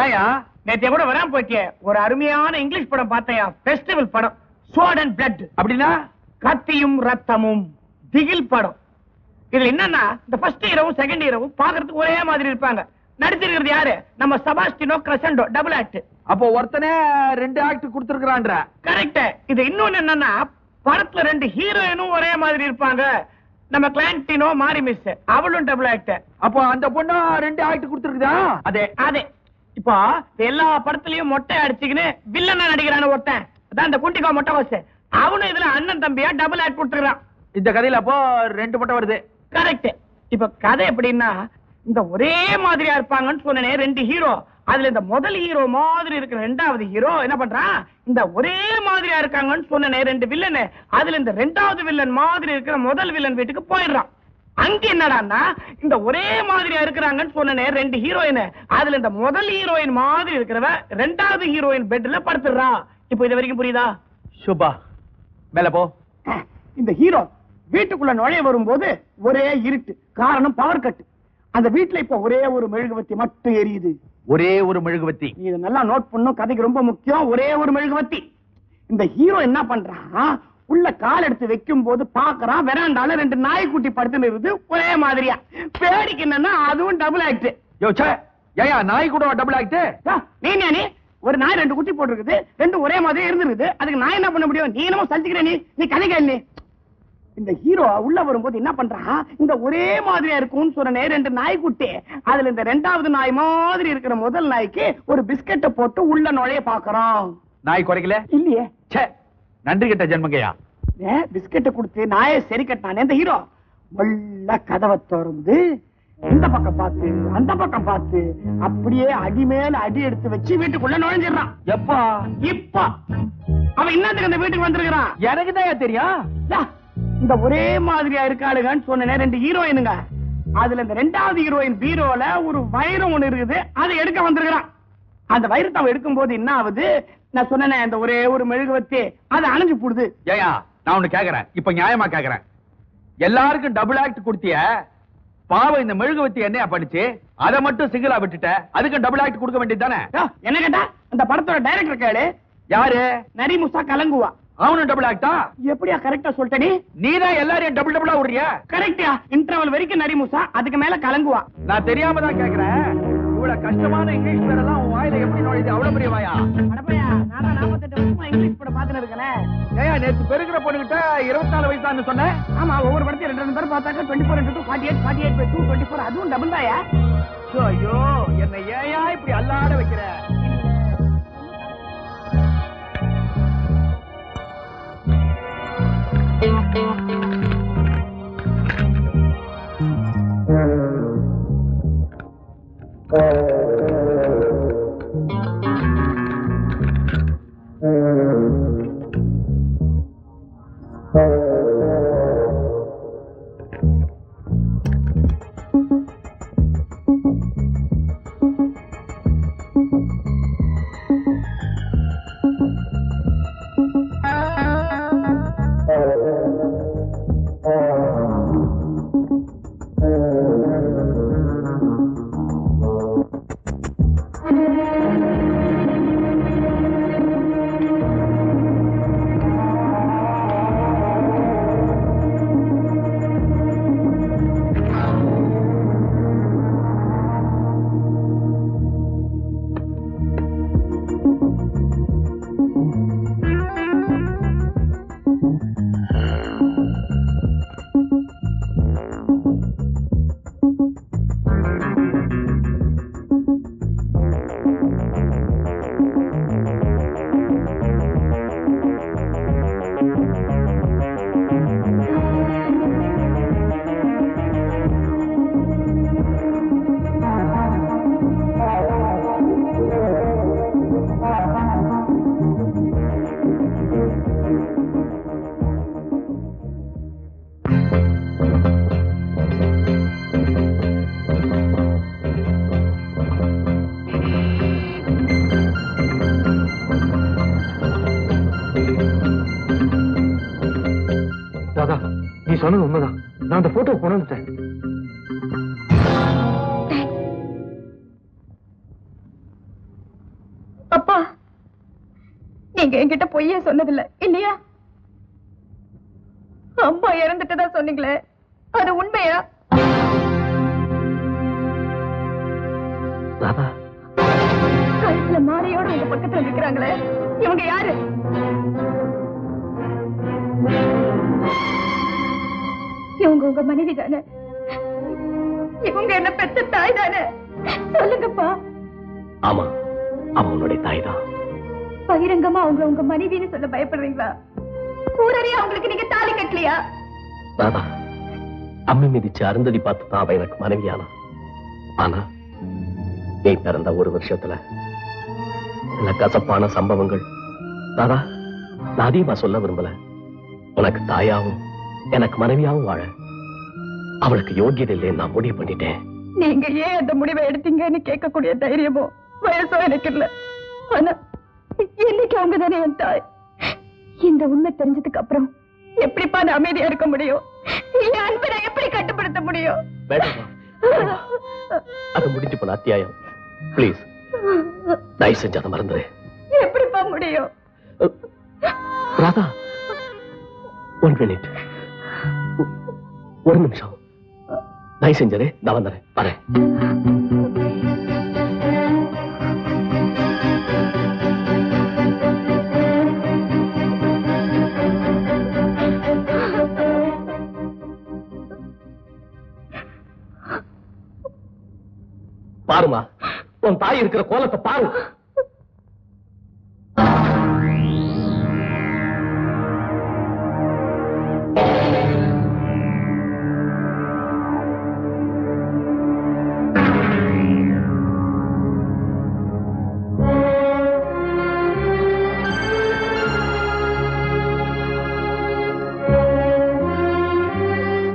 ஏயா நேற்று கூட வராம போயிட்டே ஒரு அருமையான இங்கிலீஷ் படம் பார்த்தையா, ஃபெஸ்டிவல் படம், சோட் அண்ட் பிளட். அப்படின்னா கத்தியும் ரத்தமும், திகில் படம். இதுல என்னன்னா இந்த ஃபர்ஸ்ட் ஹீரோவும் செகண்ட் ஹீரோவும் பாக்குறதுக்கு ஒரே மாதிரி இருப்பாங்க. நடிச்சிருக்கிறது யாரு? நம்ம செபாஸ்டினோ கிரசண்டோ, டபுள் ஆக்ட். அப்போ ஒருத்தனே 2 ஆக்ட் கொடுத்திருக்கான்ற. கரெக்ட். இது இன்னொன்னு என்னன்னா படத்துல 2 ஹீரோயினும் ஒரே மாதிரி இருப்பாங்க. நம்ம கிளாண்டினோ மாரி மிஸ், அவளும் டபுள் ஆக்ட். அப்போ அந்த பொண்ணு 2 ஆக்ட் கொடுத்திருக்குதா? அதே அதே. இப்போ எல்லா படத்துலயும் மொட்டை அடிச்சுக்கின்னு வில்லனா நடிக்கிறான ஒருத்தன், அதான் இந்த குண்டிகா மொட்டை வாசு. அவனும் இதுல அண்ணன் தம்பியா டபுள் ஆக்ட் கொடுத்துருக்கான். இந்த கதையில அப்போ 2 மொட்டை வருது. கரெக்ட். இப்ப கதை எப்படின்னா இந்த ஒரே மாதிரியா இருப்பாங்கன்னு சொன்னனே 2 ஹீரோ. அதுல இந்த முதல் ஹீரோ மாதிரி இருக்கிற 2வது ஹீரோ என்ன பண்றான், இந்த ஒரே மாதிரியா இருக்காங்கன்னு சொன்னனே 2 வில்லன், அதுல இந்த 2வது வில்லன் மாதிரி இருக்கிற முதல் வில்லன் வீட்டுக்கு போயிடுறான். அங்க என்னடான்னா இந்த ஒரே மாதிரியா இருக்கிறாங்கன்னு சொன்னனே 2 ஹீரோயின், அதுல இந்த முதல் ஹீரோயின் மாதிரி இருக்கிறவ 2வது ஹீரோயின் பெட்ல படுத்துறான். இப்போ இது வரைக்கும் புரியுதா? சுபா மேல போ. இந்த ஹீரோ வீட்டுக்குள்ள நுழைய வரும்போது ஒரே இருட்டு, காரணம் பவர் கட். அந்த வீட்டுல இப்ப ஒரே ஒரு மெழுகுவத்தி மட்டும் எரியுது. ஒரே ஒரு மெழுகுவத்தி. நீ இதை நல்லா நோட் பண்ணும், கதைக்கு ரொம்ப முக்கியம். ஒரே ஒரு மெழுகுவத்தி. இந்த ஹீரோ என்ன பண்றான், உள்ள கால் எடுத்து வைக்கும் போது பாக்குறான் வெராண்டால 2 நாய்க்குட்டி படுத்துன்னு இருக்குது ஒரே மாதிரியா. பேடிக்கு என்னன்னா அதுவும் டபுள் ஆக்ட். யோச்சே ஏயா நாய் கூட டபுள் ஆக்ட்? நீ ஒரு நாய் 2 குட்டி போட்டுருக்குது, 2 ஒரே மாதிரி இருந்துருக்குது. அதுக்கு நான் என்ன பண்ண முடியும்? நீ என்னமோ சலிச்சுக்கிற, நீ கதை கேள்வி. இந்த ஹீரோ உள்ள வரும்போது என்ன பண்றான், இந்த ஒரே மாதிரியா இருக்கும்னு சொன்ன 2 நாய்க்குட்டி, அதுல இந்த 2வது நாய் மாதிரி இருக்கிற முதல் நாய்க்கு ஒரு பிஸ்கெட்டை போட்டு உள்ள நுழைய பாக்குறான். நாய் குறைக்கல இல்லையே. நன்றி கெட்ட ஜென்மங்கய்யா. பிஸ்கெட்டை கொடுத்து நாயை சரி கட்டினானே இந்த ஹீரோ. வல்ல கதவை திறந்து இந்த பக்கம் பார்த்து அந்த பக்கம் பார்த்து அப்படியே அடி மேல அடி எடுத்து வச்சு வீட்டுக்குள்ள நுழைஞ்சிடறான். எப்பா? இப்ப அவன் என்னத்துக்கு அந்த வீட்டுக்கு வந்திருக்கிறான் எனக்கு தான் தெரியும். இந்த ஒரே மாதிரியா இருக்காளுங்கன்னு சொன்ன 2 ஹீரோயினுங்க, அதுல இந்த 2வது ஹீரோயின் பீரோல ஒரு வைரம் ஒண்ணு இருக்குது, அதை எடுக்க வந்திருக்கிறான். அந்த வைரத்தை அவன் எடுக்கும் போது என்ன ஆகுது, நான் சொன்னேன் இந்த ஒரே ஒரு மெழுகுவத்தி அது அணைஞ்சு போடுது. ஏயா நான் ஒண்ணு கேக்குறேன், இப்ப நியாயமா கேக்குறேன். எல்லாருக்கும் டபுள் ஆக்ட் கொடுத்திய, பாவம் இந்த மெழுகுவத்தி என்னையா பண்ணிச்சு? அதை மட்டும் சிங்கிளா விட்டுட்ட, அதுக்கு டபுள் ஆக்ட் கொடுக்க வேண்டியது தானே? என்ன கேட்டா அந்த படத்தோட டைரக்டர் கேளு. யாரு? நரிமுசா கலங்குவா. அவனும் டபுள் ஆக்டா? எப்படியா கரெக்டா சொல்லிட்ட? நீதான் எல்லாரையும் டபுள் டபுளா விடுறியா? கரெக்டா. இன்டர்வல் வரைக்கும் நரிமுசா, அதுக்கு மேல கலங்குவா. நான் தெரியாம தான் கேக்குறேன். இவ்வளவு கஷ்டமான இங்கிலீஷ் பேரெல்லாம் உன் வாயில எப்படி நுழையுது? அவ்வளவு பெரிய வாயா? அடப்பையா, நான் 48 வருஷமா இங்கிலீஷ் படம் பாத்துன்னு இருக்கேன். ஏயா நேத்து பெருகிற பொண்ணுகிட்ட 24 வயசான்னு சொன்னேன். ஆமா, ஒவ்வொரு படத்தையும் 2 பேர் பார்த்தாக்க 24 into 48, 48 by 2, 24, அதுவும் டபுள் தாயா. ஐயோ என்ன ஏயா இப்படி அல்லாட வைக்கிற? சொன்னது உண்மைதான். நான் அந்த போட்டோ கொண்டு வந்துட்டேன். Thanks. 2 minutes. பொய்யே சொன்னதில்லை இல்லையா? அம்மா இறந்துட்டதா சொன்னீங்களே, அது உண்மையா? கழுத்துல மாலையோட உங்க பக்கத்துல நிக்கிறாங்களே, இவங்க யாரு? இவங்க உங்க மனைவி தானே? இவங்க என்ன பெத்த தாய் தானே? சொல்லுங்கப்பா. ஆமா, அவனுடைய தாய் தான். பகிரங்கமா அவங்க உங்க மனைவின்னு சொல்ல பயப்படுறீங்களா? கூடவே அவங்களுக்கு நீங்க தாலி கட்டலையா? தாதா, அம்மி மிதிச்சு அருந்ததி பார்த்து தான் அவ எனக்கு மனைவியானா. ஆனா நீ பிறந்த ஒரு வருஷத்துல சில கசப்பான சம்பவங்கள். தாதா, நான் அதிகமா சொல்ல விரும்பல. உனக்கு தாயாவும் எனக்கு மனைவியாவும் வாழ அவளுக்கு யோகியதை இல்லைன்னு நான் முடிவு பண்ணிட்டேன். நீங்க ஏன் அந்த முடிவை எடுத்தீங்கன்னு கேட்கக்கூடிய தைரியமோ வயசோ எனக்கு இல்ல. ஆனா இன்னைக்கு அவங்க தானே என் தாய். இந்த உண்மை தெரிஞ்சதுக்கு அப்புறம் எப்படிப்பா நான் அமைதியா இருக்க முடியும்? என் அன்பை நான் எப்படி கட்டுப்படுத்த முடியும்? அது முடிஞ்சு போன அத்தியாயம். பிளீஸ் தயவு செஞ்சு அதை மறந்துரு. எப்படிப்பா முடியும்? ராதா, 1 minute, ஒரு நிமிஷம் தயவு செஞ்சது. நான் வந்துறேன், வரேன். பாருமா, உன் தாய் இருக்கிற கோலத்தை பாரு.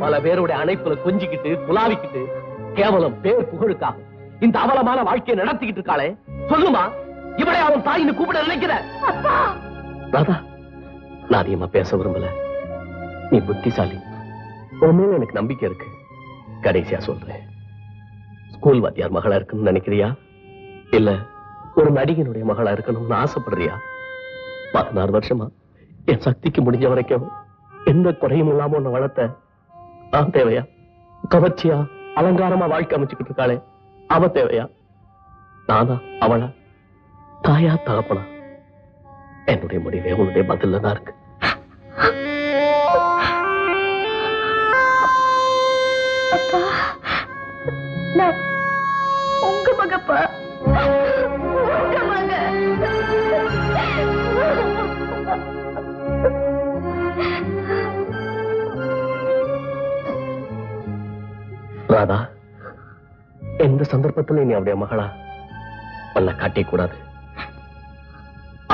பல பேருடைய அணைப்புல கொஞ்சிக்கிட்டு குலாவிக்கிட்டு கேவலம் பேர் புகழுக்காக இந்த அவலமான வாழ்க்கையை நடத்திக்கிட்டு இருக்காளே, சொல்லுமா, இவளை அவன் தாயின்னு கூப்பிட நினைக்கிற? ராதா, நான் அதிகமா பேச விரும்பல. நீ புத்திசாலி, உன் மேல எனக்கு நம்பிக்கை இருக்கு. கடைசியா சொல்றேன், ஸ்கூல் வாத்தியார் மகளா இருக்கணும்னு நினைக்கிறியா, இல்ல ஒரு நடிகனுடைய மகளா இருக்கணும்னு ஆசைப்படுறியா? 16 வருஷமா என் சக்திக்கு முடிஞ்ச வரைக்கும் எந்த குறையும் இல்லாம உன்னை வளர்த்த நான் தேவையா? கவர்ச்சியா அலங்காரமா வாழ்க்கை அமைச்சுக்கிட்டு இருக்காளே, அவ தேவையா? நானா அவளா? தாயா தகப்பனா? என்னுடைய முடிவே உன்னுடைய பதில்ல தான் இருக்கு. அப்பா, நான் உங்க மகப்பா, உங்க மக. ராதா, எந்த சந்தர்ப்பத்துல நீ அவருடைய மகளா பண்ண காட்டிய கூடாது,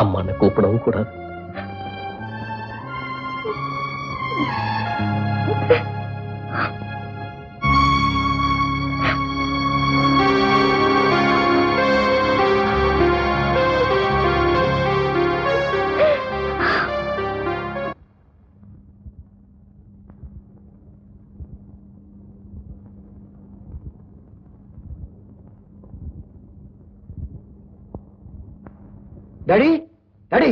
அம்மான்னு கூப்பிடவும் கூடாது. Daddy, daddy,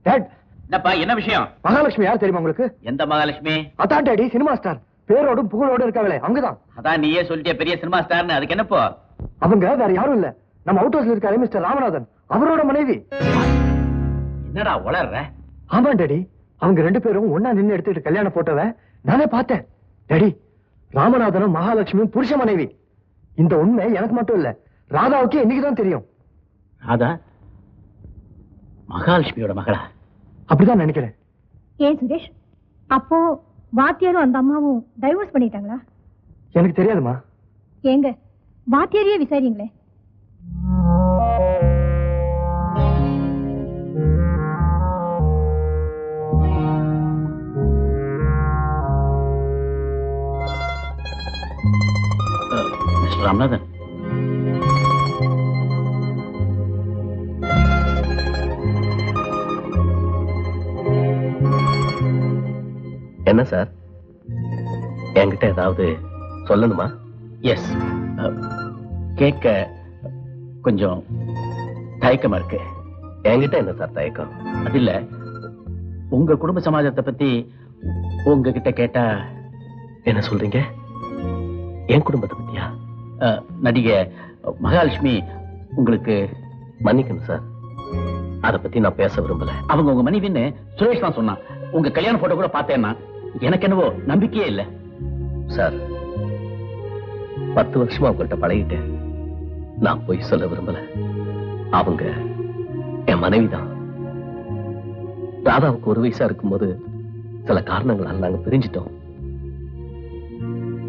dot. என்னப்பா, என்ன விஷயம்? மகாலட்சுமி யார் தெரியுமா உங்களுக்கு? எந்த மகாலட்சுமி? அதான் டாடி, சினிமா ஸ்டார். பேரோடும் புகழோடும் இருக்காங்களே, அவங்கதான். அதான் நீயே சொல்லிட்டே பெரிய சினிமா ஸ்டார்னு, அதுக்கு என்னப்போ? அவங்க வேற யாரும் இல்ல, நம்ம அவுட் ஹவுஸ்ல இருக்காரு மிஸ்டர் ராமநாதன், அவரோட மனைவி. என்னடா உளர்ற? ஆமா டாடி, அவங்க 2 பேரும் ஒன்னா நின்னு எடுத்துட்டு கல்யாணம் போட்டவ நானே பார்த்தேன். டாடி, ராமநாதனும் மகாலட்சுமியும் புருஷ மனைவி. இந்த உண்மை எனக்கு மட்டும் இல்ல, ராதாவுக்கு இன்னைக்குதான் தெரியும். ராதா மகாலட்சுமியோட மகளா? அப்படிதான் நினைக்கிறேன். ஏன் சுரேஷ், அப்போ வாத்தியாரும் அந்த அம்மாவும் டைவர்ஸ் பண்ணிட்டாங்களா? எனக்கு தெரியாதுமா. ஏங்க, வாத்தியாரையே விசாரிங்களே. மிஸ்டர் ராமநாதன், என்ன சார், என்கிட்ட ஏதாவது சொல்லணுமா? எஸ், கேட்க கொஞ்சம் தயக்கமா இருக்கு. என்கிட்ட என்ன சார் தயக்கம்? அது இல்ல, உங்க குடும்ப சமாஜத்தை பத்தி உங்ககிட்ட கேட்டா என்ன சொல்றீங்க? என் குடும்பத்தை பத்தியா? நடிகை மகாலட்சுமி உங்களுக்கு மன்னிக்கணும் சார், அத பத்தி நான் பேச விரும்பல. அவங்க உங்க மனைவின்னு சுரேஷ் தான் சொன்னான். உங்க கல்யாண போட்டோ கூட பார்த்தேன்னா எனக்கு என்னவோ நம்பிக்கையே இல்ல சார். 10 வருஷமா அவங்கள்ட்ட பழகிட்டேன். நான் போய் சொல்ல விரும்பல. அவங்க என் மனைவிதான். ராதாவுக்கு 1 வயசா இருக்கும்போது சில காரணங்களால் நாங்க பிரிஞ்சிட்டோம்.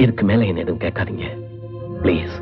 இதுக்கு மேல என்ன எதுவும் கேட்காதீங்க பிளீஸ்.